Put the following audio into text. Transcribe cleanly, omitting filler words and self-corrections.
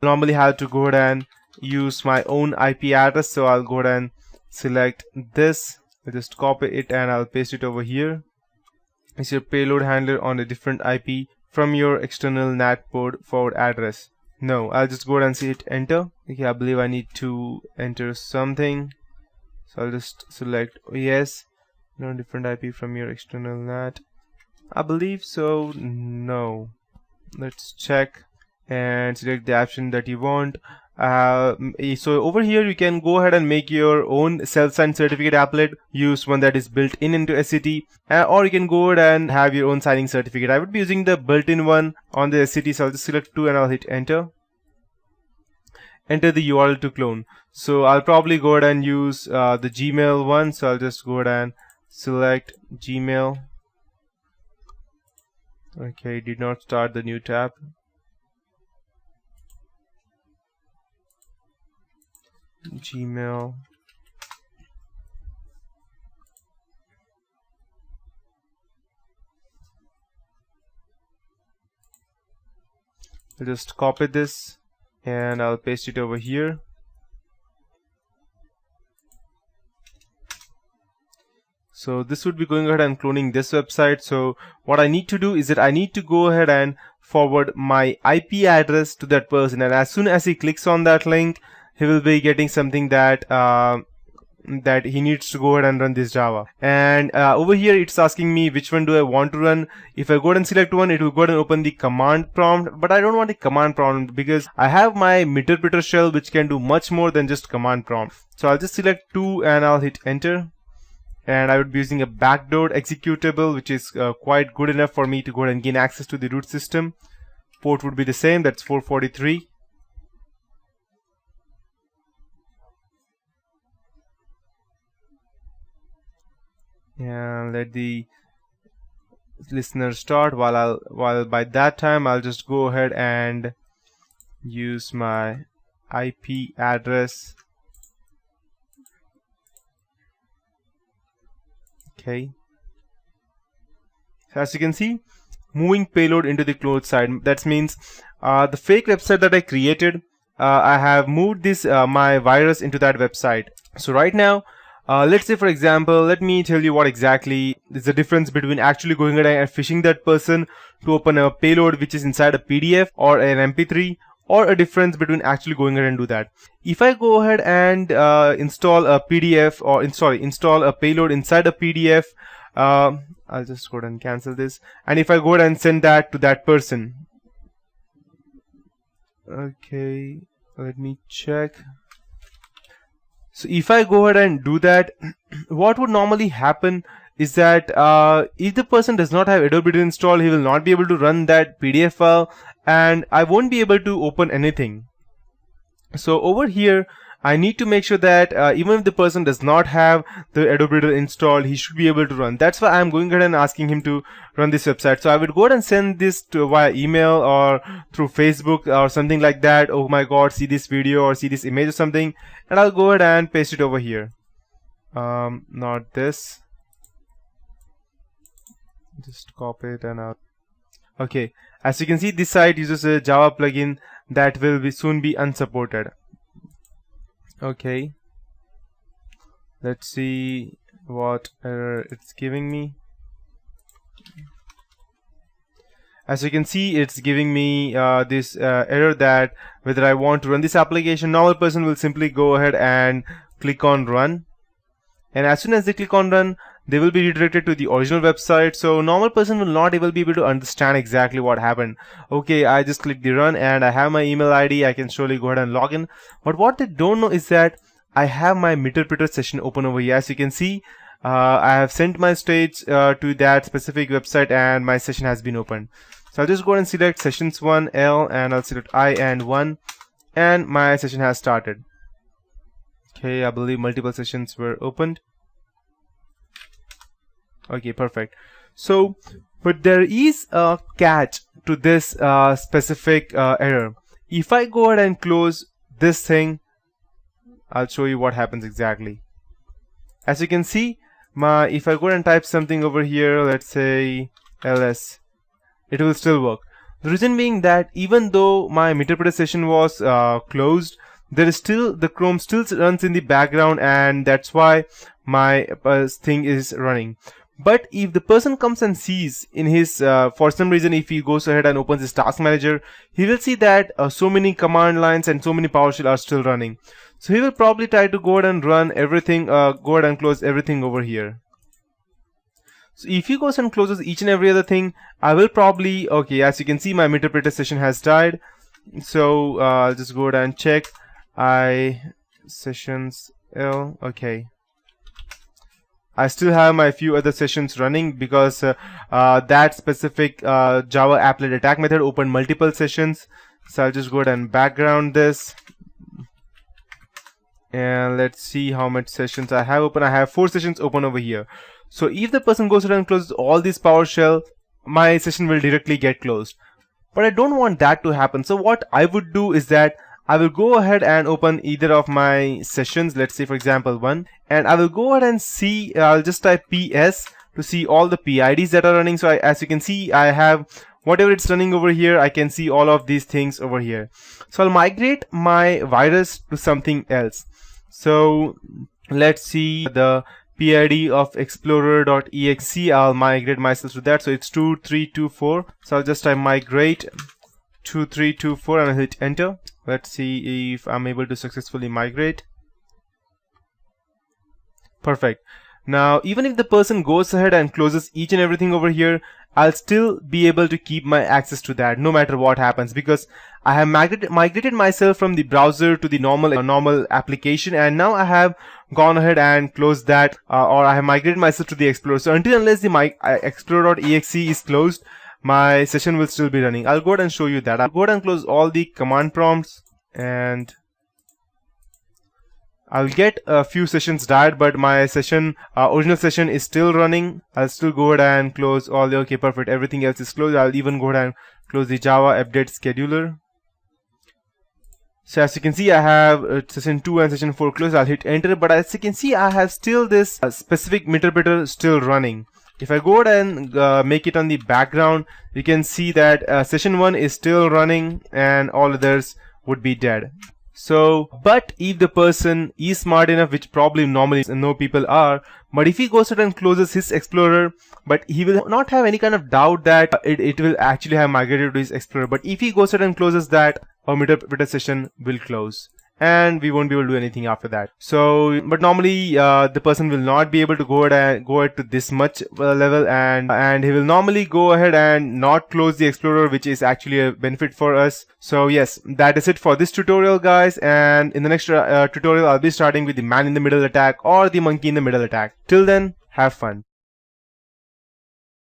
normally have to go ahead and use my own IP address, so I'll go ahead and select this. I'll just copy it and I'll paste it over here. Is your payload handler on a different IP from your external NAT port forward address? No, I'll just go ahead and hit enter. Okay, I believe I need to enter something, so I'll just select yes. No, different IP from your external NAT. I believe so. No. Let's check and select the option that you want. So over here you can go ahead and make your own self-signed certificate applet. Use one that is built in into SCT, or you can go ahead and have your own signing certificate. I would be using the built-in one on the SCT, so I'll just select 2 and I'll hit enter. Enter the URL to clone. So I'll probably go ahead and use the Gmail one, so I'll just go ahead and select Gmail. Okay, did not start the new tab. Gmail. I'll just copy this and I'll paste it over here. So this would be going ahead and cloning this website. So what I need to do is that I need to go ahead and forward my IP address to that person, and as soon as he clicks on that link, he will be getting something that that he needs to go ahead and run this Java. And over here it's asking me which one do I want to run. If I go ahead and select one, it will go ahead and open the command prompt, but I don't want the command prompt because I have my interpreter shell which can do much more than just command prompt. So I'll just select 2 and I'll hit enter. And I would be using a backdoor executable, which is quite good enough for me to go ahead and gain access to the root system. Port would be the same, that's 443. And let the listener start. While by that time I'll just go ahead and use my IP address. Okay, so as you can see, moving payload into the closed side. That means the fake website that I created, I have moved this my virus into that website. So right now, let's say for example, let me tell you what exactly is the difference between actually going ahead and phishing that person to open a payload which is inside a PDF or an MP3, or a difference between actually going ahead and do that. If I go ahead and install a PDF or install a payload inside a PDF, I'll just go ahead and cancel this, and if I go ahead and send that to that person, okay, let me check. So if I go ahead and do that, what would normally happen is that if the person does not have Adobe Reader installed, he will not be able to run that PDF file, and I won't be able to open anything. So over here I need to make sure that even if the person does not have the Adobe Reader installed, he should be able to run. That's why I'm going ahead and asking him to run this website. So I would go ahead and send this to via email or through Facebook or something like that. Oh my god, see this video or see this image or something, and I'll go ahead and paste it over here. Not this. Just copy it and out. Okay, as you can see, this site uses a Java plugin that will soon be unsupported. Okay, let's see what error it's giving me. As you can see, it's giving me this error that whether I want to run this application. Normal person will simply go ahead and click on run, and as soon as they click on run, they will be redirected to the original website. So normal person will not be able to understand exactly what happened. Okay, I just clicked the run and I have my email ID. I can surely go ahead and log in. But what they don't know is that I have my interpreter session open over here. As you can see, I have sent my stage to that specific website and my session has been opened. So I'll just go ahead and select sessions 1 L and I'll select I and 1, and my session has started. Okay, I believe multiple sessions were opened. Okay, perfect. So, but there is a catch to this specific error. If I go ahead and close this thing, I'll show you what happens exactly. As you can see, if I go ahead and type something over here, let's say ls, it will still work. The reason being that even though my interpreter session was closed, there is still the Chrome still runs in the background, and that's why my thing is running. But if the person comes and sees in his for some reason, if he goes ahead and opens his task manager, he will see that so many command lines and so many PowerShell are still running. So he will probably try to go ahead and run everything, go ahead and close everything over here. So if he goes and closes each and every other thing, I will probably, okay, as you can see, my interpreter session has died. So I'll just go ahead and check sessions L. Okay, I still have my few other sessions running because that specific Java applet attack method opened multiple sessions. So I'll just go ahead and background this, and let's see how much sessions I have open. I have 4 sessions open over here. So if the person goes ahead and closes all these PowerShell, my session will directly get closed. But I don't want that to happen. So what I would do is that I will go ahead and open either of my sessions. Let's say for example 1, and I will go ahead and see, I'll just type PS to see all the PIDs that are running. So as you can see, I have whatever it's running over here. I can see all of these things over here. So I'll migrate my virus to something else. So let's see the PID of explorer.exe. I'll migrate myself to that. So it's 2324. So I'll just type migrate 2324 and I'll hit enter. Let's see if I'm able to successfully migrate. Perfect. Now even if the person goes ahead and closes each and everything over here, I'll still be able to keep my access to that no matter what happens, because I have migrated myself from the browser to the normal application, and now I have gone ahead and closed that, or I have migrated myself to the Explorer. So until unless the explorer.exe is closed, my session will still be running. I'll go ahead and show you that. I'll go ahead and close all the command prompts, and I'll get a few sessions died, but my session, original session is still running. I'll still go ahead and close all the, okay, perfect, everything else is closed. I'll even go ahead and close the Java update scheduler. So as you can see, I have session 2 and session 4 closed. I'll hit enter, but as you can see, I have still this specific interpreter still running. If I go ahead and make it on the background, you can see that session 1 is still running and all others would be dead. So, but if the person is smart enough, which probably normally no people are, but if he goes ahead and closes his Explorer, but he will not have any kind of doubt that it will actually have migrated to his Explorer. But if he goes ahead and closes that, our interpreter session will close, and we won't be able to do anything after that. So, but normally the person will not be able to go ahead to this much level, and he will normally go ahead and not close the Explorer, which is actually a benefit for us. So yes, that is it for this tutorial, guys, and in the next tutorial I'll be starting with the man in the middle attack or the monkey in the middle attack. Till then, have fun.